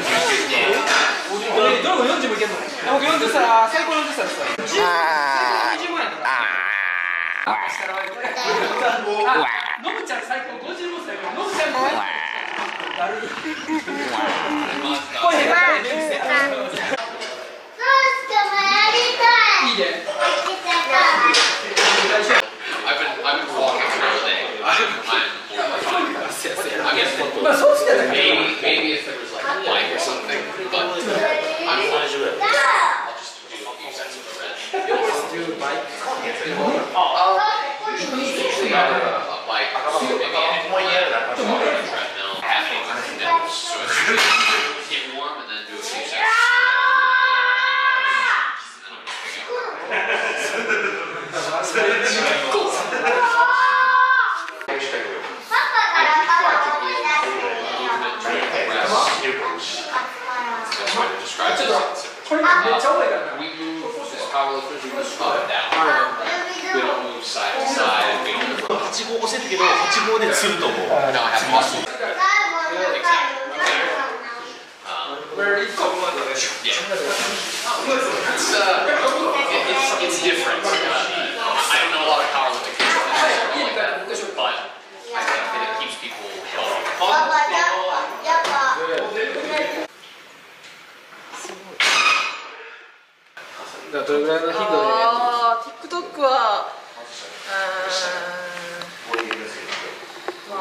どれも40もいけんの？僕40歳、最高40歳です。最高25円だから。ノブちゃん最高55歳。ノブちゃんもだるい。声がいいね。いいね。I've been walking all day. I'm so maybe if there was like a bike or something, but I'm fine with it. I'll just do a few sets of red. You always do a bike. Usually a bike, maybe a treadmill, having so it's get warm and then do a few sets. We move as powerlifters, we move up and down. We don't move side to side. We don't move. 8号押せるけど8号で釣ると思う。 No, I have muscle. Exactly. Where is It's different. I don't know a lot of powerlifting like that, but I think it keeps people healthy. どれぐらいの頻度でやってます？ TikTok はまあまあ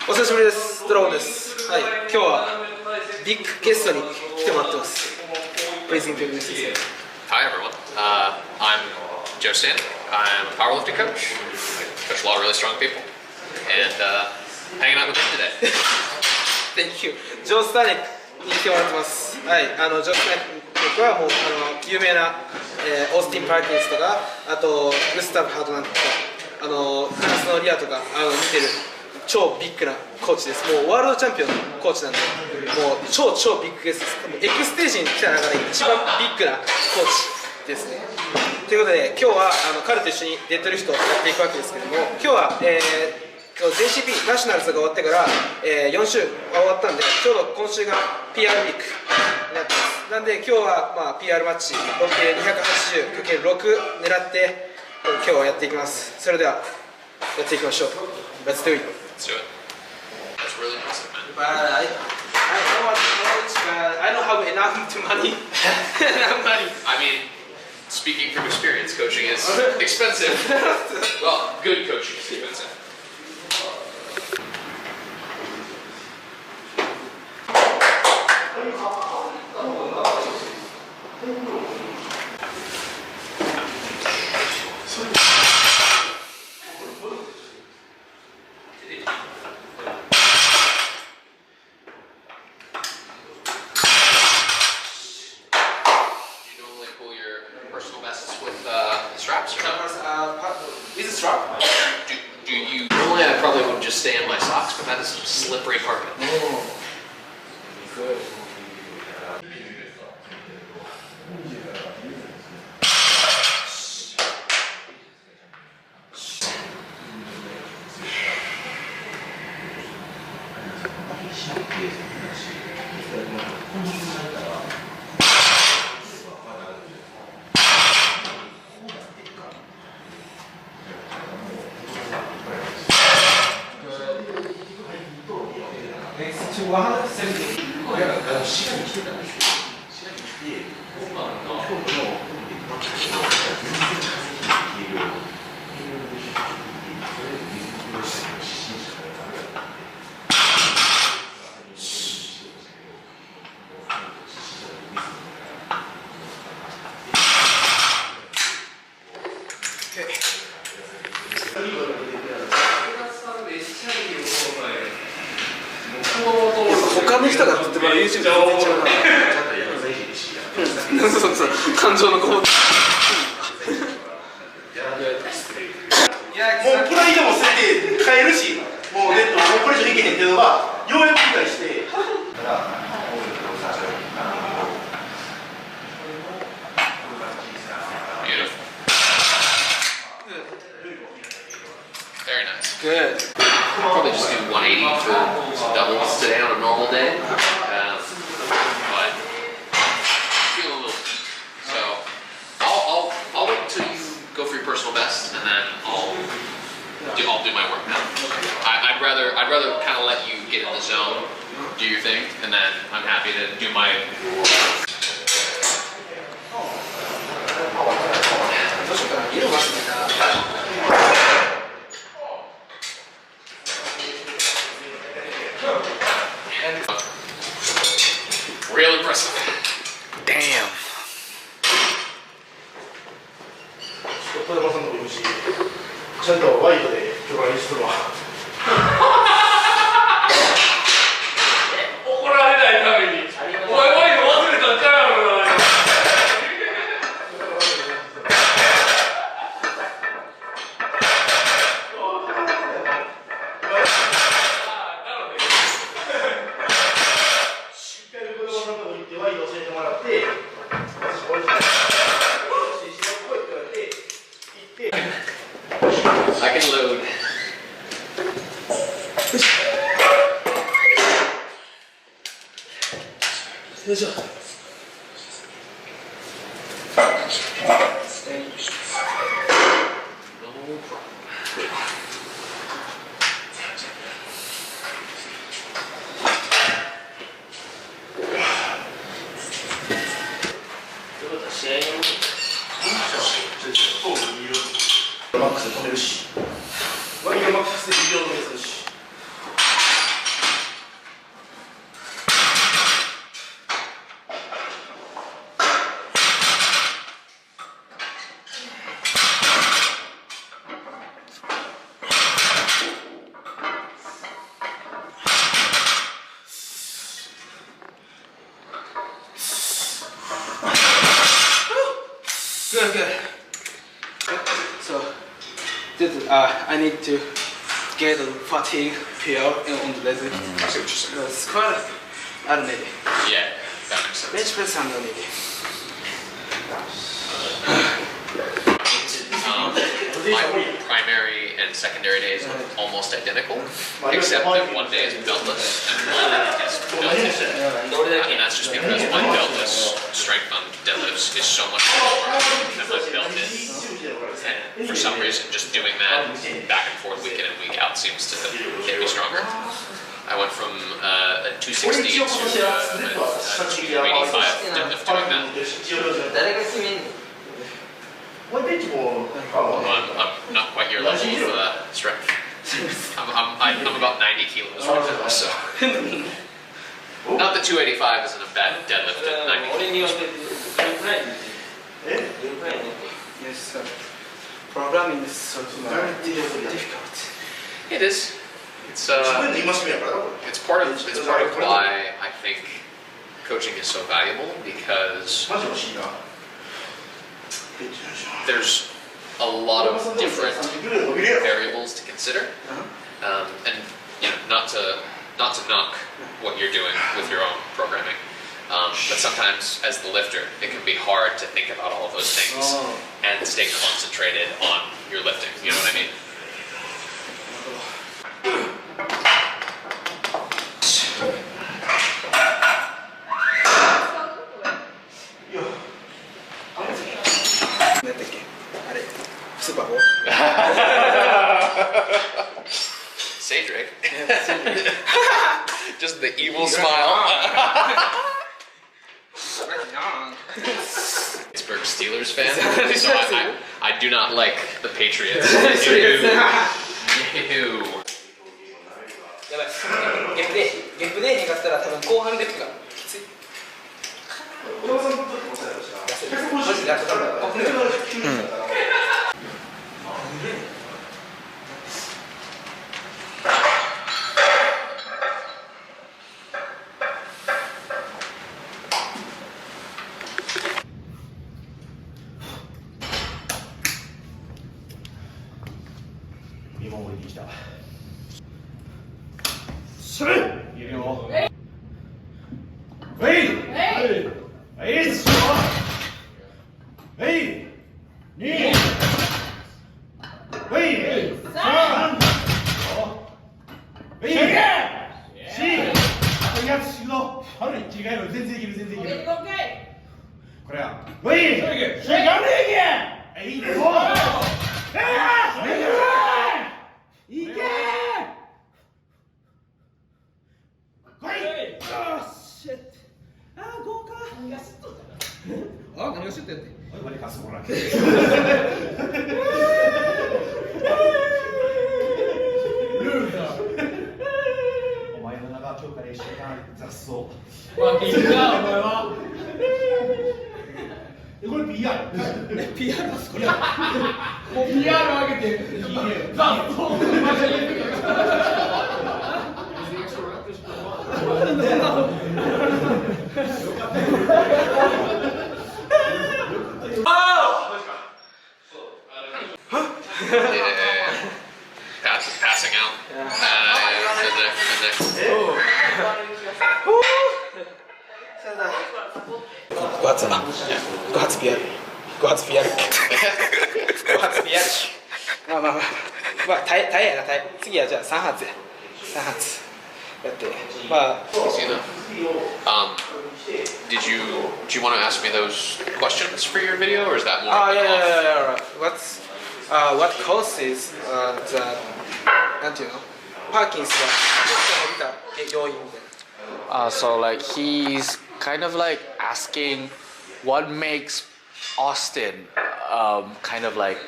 お久しぶりです。ドラゴンです。はい、今日はビッグゲストに来てもらってます。Please introduce yourself. Hi everyone. I'm Joe Stanek. I'm a powerlifting coach. I coach a lot of really strong people, and hanging out with him today. Thank you. Joe Stanek に来てもらってます。はい、ジョー・スタネックはもう有名な、オースティン・パーキンスとか、あとグスタブ・ハートナンとか、フランスのリアとか見てる超ビッグなコーチです。もうワールドチャンピオンのコーチなんで、もう超ビッグゲストです。エクステージに来た中で一番ビッグなコーチですね。ということで今日は彼と一緒にデッドリフトをやっていくわけですけども、今日は、JCP ナショナルズが終わってから、4週が終わったんで、ちょうど今週が PR ウィークになってます。なんで今日は、まあ、PR マッチ合計 280×6 狙って今日はやっていきます。それではやっていきましょう。Let's do it. Let's do it. That's really impressive, man. But I don't want to coach, but I don't have enough to money. I mean, speaking from experience, coaching is expensive. Well, good coaching is expensive. Is it strap? Do you? Normally, I probably would just stay in my socks, but that is some slippery carpet. Good. Next to 170. 滋賀に来てたんですよ。滋賀に来て、今度の京都の全然他の人が撮ってもらう YouTube 全然違うな。そう感情のこもった。もうプライドも捨てて変えるし、もうネットもうこれ以上いけへんっていうのがようやく理解して。Good. Probably just do 180 for some doubles today on a normal day. But feel a little. So I'll wait until you go for your personal best, and then I'll do my work now. I'd rather kind of let you get in the zone, do your thing, and then I'm happy to do my. Real impressive. Damn. 小山さんのもいるし、ちゃんとワイドで今日は練習するわ。怒られないためにお前ワイド忘れたんちゃうやろな。しっかり子供さんのとこ行ってワイド教えてもらって、私これこうやって言われて行って。I can load. よいしょ。マックスで止めるし、ワイドマックスで微妙止めするし。Good, good. So, I need to get the fatigue pill on the legs. Squat, I don't need it. Yeah, that makes sense. Bench press, I don't need it. My primary and secondary days are almost identical, except that one day is beltless and one is beltless. And that's just because my beltless strength on deadlifts is so much more than my belted. And for some reason, just doing that back and forth week in and week out seems to get me stronger. I went from a 260 to a 285 deadlift doing that. 誰が決めんの？ Well, I'm not quite your level of strength. I'm about 90 kilos right now, so. Not that 285 isn't a bad deadlift at 90 俺によっ kilos. てどれくらいにどれくらいに Yes, sir. Programming is so very difficult. It is. It's 自分で言いますやからなこれ。 it's part of why I think coaching is so valuable, because マジ欲しいな。 there's a lot of different variables to consider, and you know, not to knock what you're doing with your own programming, but sometimes as the lifter, it can be hard to think about all of those things and stay concentrated on your lifting. You know what I mean? Cedric. Just the evil smile. Pittsburgh Steelers fan, so I do not like the Patriots. Ew. やばいゲップでに勝ったら多分後半レップがきついマジでやったら後半レップが日本語に来た。それ。いるよ。はい。はい。はい。すごい。はい。2。はい。3。きる。これは。ウィー。シェイカーレーギン。いいね。おー。いけー。来い。豪華。何がシュッとったあ、何がシュッとやって。おい、かすこら。お前の名が今日から一週間雑草。まあ、いいな、お前は。これ PR。PR ですこれ。もう PR 上げて、ザッと。Passing out.5発な。5発 PR。5発 PR。5発 PR。まあまあまあ。まあ、耐えやな、耐え。次はじゃあ3発や。3発。やって。まあ。Do you want to ask me those questions for your video, or is that more? Yeah. What causes the なんていうのパーキンスが伸びた要因みたいな。So like he's kind of like asking what makes Austin kind of like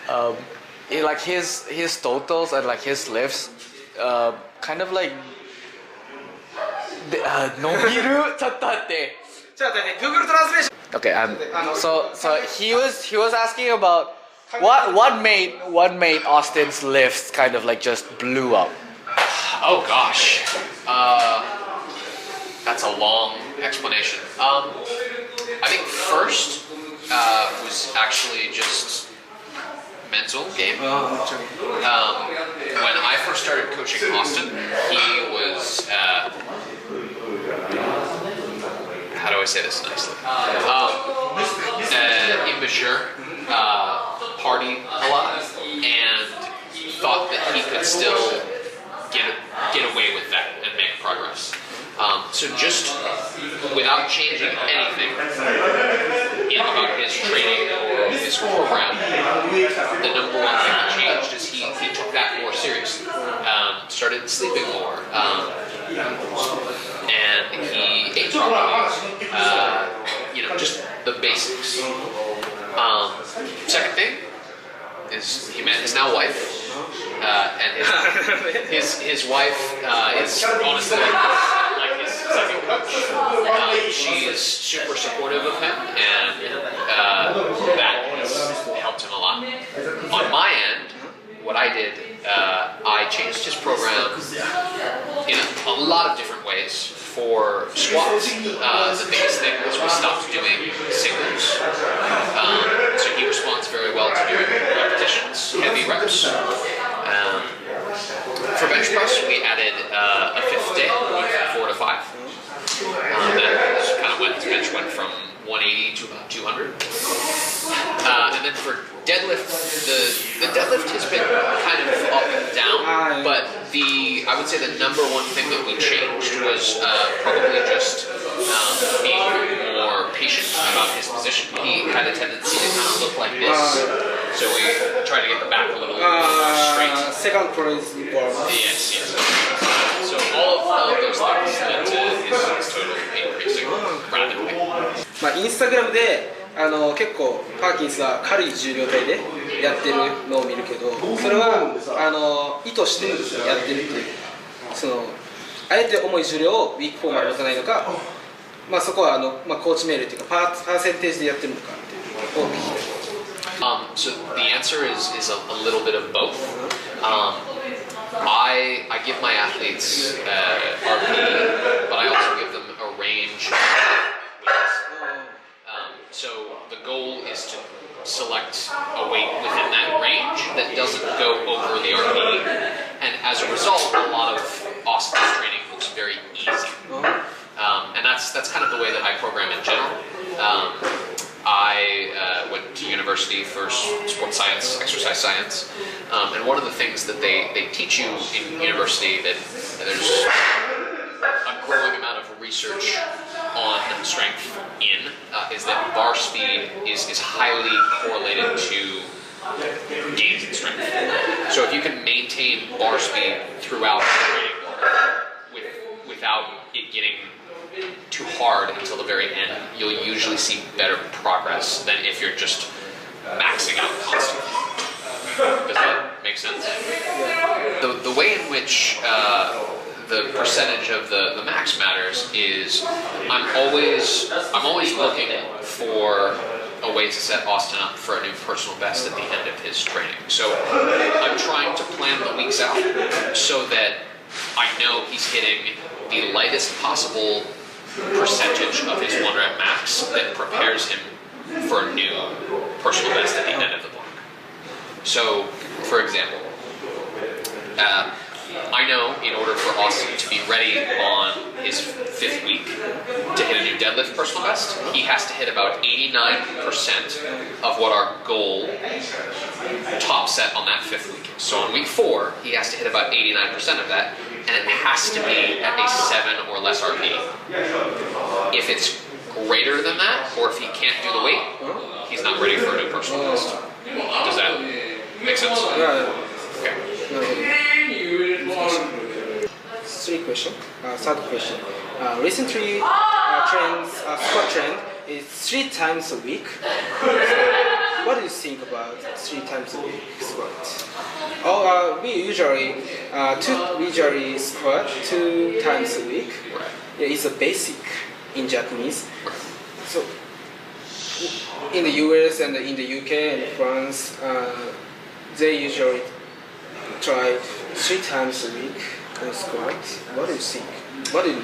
like his totals and like his lifts kind of like 伸びるちょっと待って。じゃあGoogle トランスレーション。Okay, so he was asking about what made Austin's lifts kind of like just blew up. Oh gosh, that's a long explanation. I think first was actually just mental game. When I first started coaching Austin, he was how do I say this nicely? Immature, party a lot, and thought that he could still get away with that and make progress. So just without changing anything about his training or his program, the number one thing he changed is he took that more seriously. Started sleeping more, and he ate properly. Just the basics. Second thing is he met his now wife, and his wife is honestly like his second coach. She's super supportive of him, and that has helped him a lot. On my end, what I did, I changed his program in a lot of different ways. For squats, the biggest thing was we stopped doing singles. So he responds very well to doing repetitions, heavy reps. For bench press, we added a fifth day, we went from 4 to 5. That kind of his bench went from 180 to about 200. And then for deadlift, the deadlift has been kind of up and down, but I would say the number one thing that we changed was probably just being more patient about his position. He had a tendency to kind of look like this, so we tried to get the back a little more straight. Second core is important. Yes. So all of those things led to his total increasing rapidly. まあインスタグラムで結構パーキンスは軽い重量帯でやってるのを見るけど、それは意図してやってるっていう、あえて重い重量をウィーク4まで持たないのか、まあそこはコーチ命令っていうかパーセンテージでやってるのかっていうのを聞きたい。So the answer is a little bit of both. I give my athletes RP, but I also give them a range of weights. So the goal is to select a weight within that range that doesn't go over the RP, and as a result, a lot of Austin's training looks very easy. And that's kind of the way that I program in general. I went to university for sports science, exercise science, and one of the things that they teach you in university that there's a growing amount of research strength in is that bar speed is highly correlated to gains in strength. So if you can maintain bar speed throughout the training without it getting too hard until the very end, you'll usually see better progress than if you're just maxing out constantly. Does that make sense? The way in which the percentage of the max matters is I'm always looking for a way to set Austin up for a new personal best at the end of his training. So I'm trying to plan the weeks out so that I know he's hitting the lightest possible percentage of his 1 rep max that prepares him for a new personal best at the end of the block. So, for example, I know in order for Austin to be ready on his 5th week to hit a new deadlift personal best, he has to hit about 89% of what our goal top set on that 5th week is. So on week 4, he has to hit about 89% of that, and it has to be at a 7 or less RP. If it's greater than that, or if he can't do the weight, he's not ready for a new personal best. Does that make sense? Yeah. Okay. Third question. Recently, squat trend is 3 times a week. What do you think about 3 times a week squat? We usually squat 2 times a week. Yeah, it's a basic in Japanese. So in the US and in the UK and France, they usually try 3 times a week on squat. What do you think? What do you?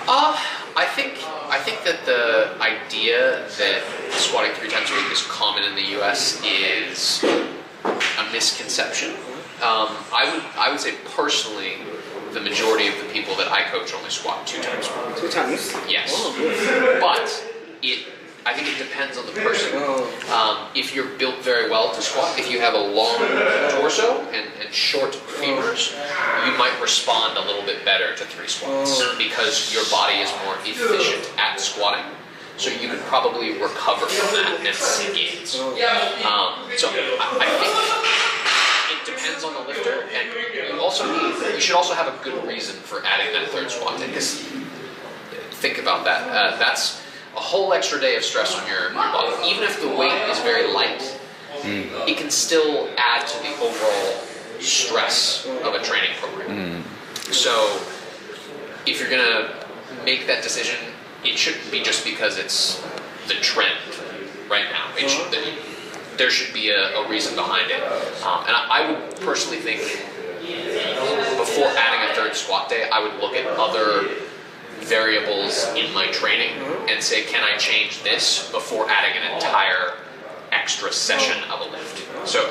I think that the idea that squatting 3 times a week is common in the US is a misconception. I would say personally, the majority of the people that I coach only squat 2 times a week. 2 times? Yes. Oh, good. But I think it depends on the person. If you're built very well to squat, if you have a long torso and short femurs, you might respond a little bit better to 3 squats because your body is more efficient at squatting. So you could probably recover from that and see gains. So I think it depends on the lifter, and you should also have a good reason for adding that 3rd squat in. Because think about that. That's a whole extra day of stress on your body. Even if the weight is very light, it can still add to the overall stress of a training program. So if you're going to make that decision, it shouldn't be just because it's the trend right now. There should be a reason behind it. And I would personally think before adding a 3rd squat day, I would look at other variables in my training and say, can I change this before adding an entire extra session of a lift? So,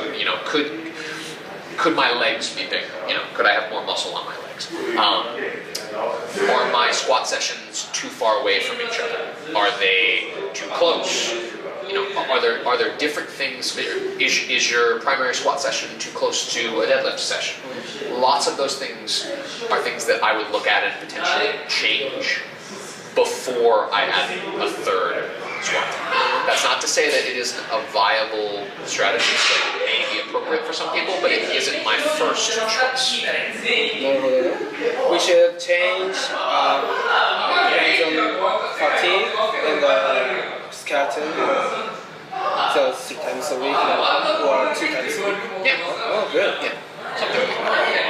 could my legs be bigger? Could I have more muscle on my legs? Are my squat sessions too far away from each other? Are they too close? Are there different things? Is your primary squat session too close to a deadlift session? Lots of those things are things that I would look at and potentially change before I add a 3rd squat. That's not to say that it isn't a viable strategy that may be appropriate for some people, but it isn't my first choice. We should change fatigue and skeleton. So 6 times a week or 2 times a week. Yeah. Oh, good. Yeah. Something like that.